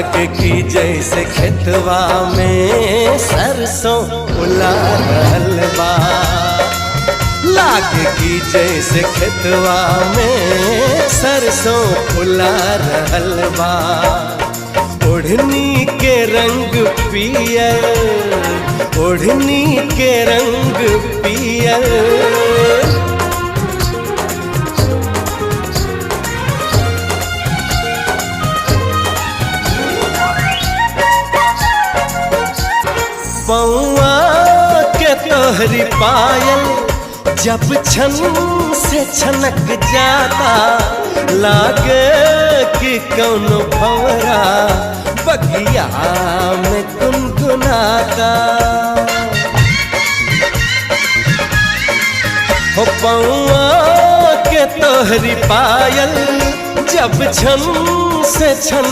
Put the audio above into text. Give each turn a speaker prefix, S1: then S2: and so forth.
S1: लागे की जैसे खेतवा में सरसों फुला रहल बा। लागे की जैसे खेतवा में सरसों फुला रहल बा। ओढ़नी के रंग पियर, ओढ़नी के रंग पियर, पौआ के तोहरी पायल जब छन से छनक जाता, लागे कि कौनो भंवरा बगिया में गुनगुनाता। हो पौआ के तोहरी पायल जब छन से छन